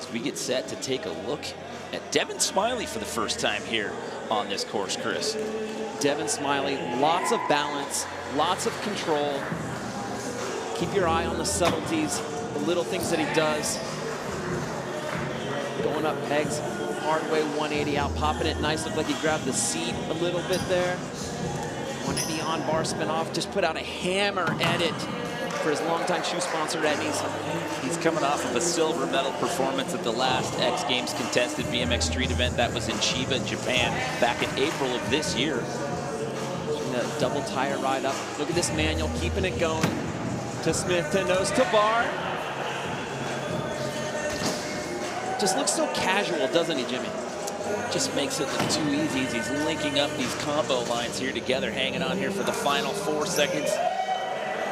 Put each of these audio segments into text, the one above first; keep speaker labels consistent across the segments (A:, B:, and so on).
A: So we get set to take a look at Devin Smiley for the first time here on this course, Chris.
B: Devin Smiley, lots of balance, lots of control. Keep your eye on the subtleties, the little things that he does. Going up pegs, hard way 180 out, popping it nice. Looked like he grabbed the seat a little bit there. 180 on bar spin off, just put out a hammer edit for his longtime shoe sponsor, Etnies.
A: He's coming off of a silver medal performance at the last X Games contested BMX Street event that was in Chiba, Japan, back in April of this year.
B: The double tire ride up. Look at this manual, keeping it going. To Smith, to nose, to bar. Just looks so casual, doesn't he, Jimmy?
A: Just makes it look too easy as he's linking up these combo lines here together, hanging on here for the final 4 seconds.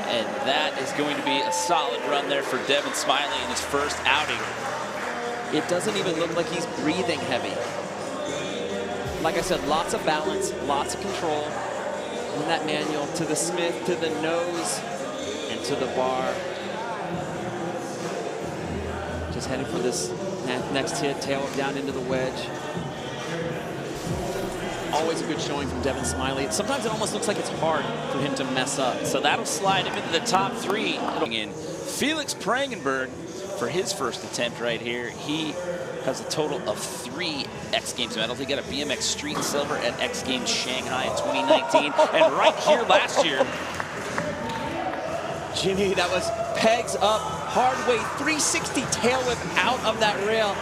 A: And that is going to be a solid run there for Devin Smiley in his first outing.
B: It doesn't even look like he's breathing heavy. Like I said, lots of balance, lots of control in that manual. To the Smith, to the nose, and to the bar. Just heading for this next hit, tail whip down into the wedge. Always a good showing from Devin Smiley. Sometimes it almost looks like it's hard for him to mess up.
A: So that'll slide him into the top 3. In Felix Prangenberg for his first attempt right here. He has a total of 3 X Games medals. He got a BMX Street silver at X Games Shanghai in 2019. And right here last year.
B: Jimmy, that was pegs up, hard way, 360 tail whip out of that rail.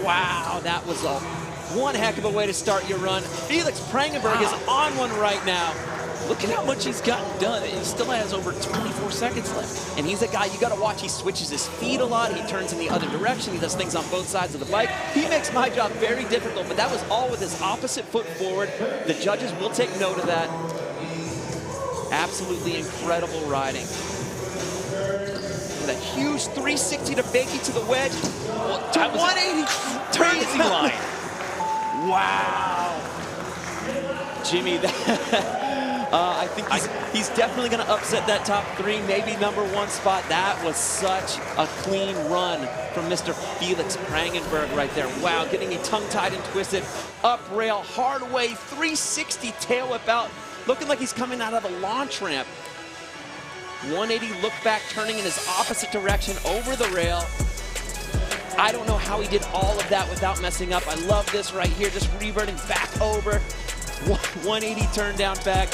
B: Wow, that was one heck of a way to start your run. Felix Prangenberg is on one right now.
A: Look at how much he's gotten done. He still has over 24 seconds left.
B: And he's a guy you got to watch. He switches his feet a lot. He turns in the other direction. He does things on both sides of the bike. He makes my job very difficult, but that was all with his opposite foot forward. The judges will take note of that. Absolutely incredible riding. With a huge 360 to Bakey to the wedge. To 180.
A: Crazy line.
B: Wow. Jimmy, I think he's definitely going to upset that top 3, maybe #1 spot. That was such a clean run from Mr. Felix Prangenberg right there. Wow, getting me tongue-tied and twisted. Up rail, hard way, 360 tail whip out. Looking like he's coming out of a launch ramp. 180 look back, turning in his opposite direction over the rail. I don't know how he did all of that without messing up. I love this right here, just reverting back over. 180 turn down back.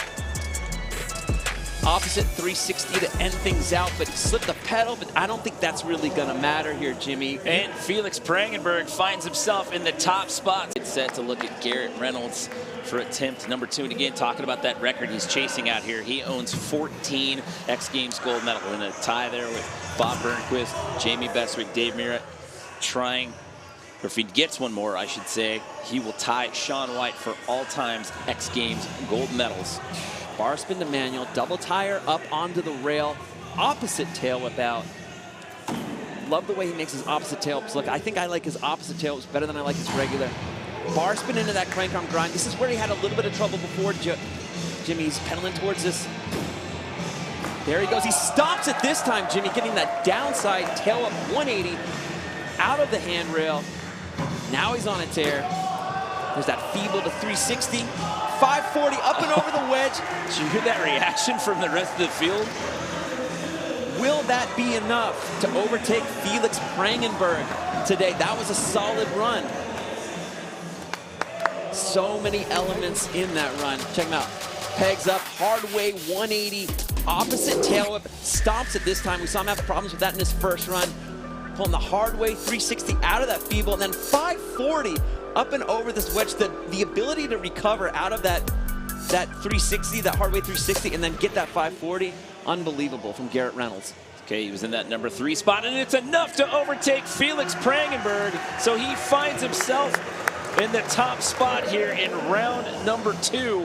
B: Opposite 360 to end things out, but he slipped the pedal, but I don't think that's really gonna matter here, Jimmy.
A: And Felix Prangenberg finds himself in the top spot. It's set to look at Garrett Reynolds for attempt #2. And again, talking about that record he's chasing out here, he owns 14 X Games gold medals in a tie there with Bob Burnquist, Jamie Beswick, Dave Mira, trying, or if he gets one more, I should say, he will tie Sean White for all times X Games gold medals.
B: Bar spin to manual, double tire up onto the rail, opposite tail whip out. Love the way he makes his opposite tail whips look. I think I like his opposite tail whips better than I like his regular. Bar spin into that crank arm grind. This is where he had a little bit of trouble before. Jimmy's pedaling towards this. There he goes. He stops it this time, Jimmy, getting that downside tail up 180 out of the handrail. Now he's on a tear. There's that feeble to 360. 540 up and over the wedge.
A: Did you hear that reaction from the rest of the field?
B: Will that be enough to overtake Felix Prangenberg today? That was a solid run. So many elements in that run. Check him out. Pegs up, hard way, 180, opposite tail whip, stops it this time. We saw him have problems with that in his first run. Pulling the hard way, 360 out of that feeble, and then 540 up and over this wedge. The ability to recover out of that 360, that hard way 360, and then get that 540, unbelievable from Garrett Reynolds.
A: Okay, he was in that #3 spot, and it's enough to overtake Felix Prangenberg. So he finds himself in the top spot here in round #2.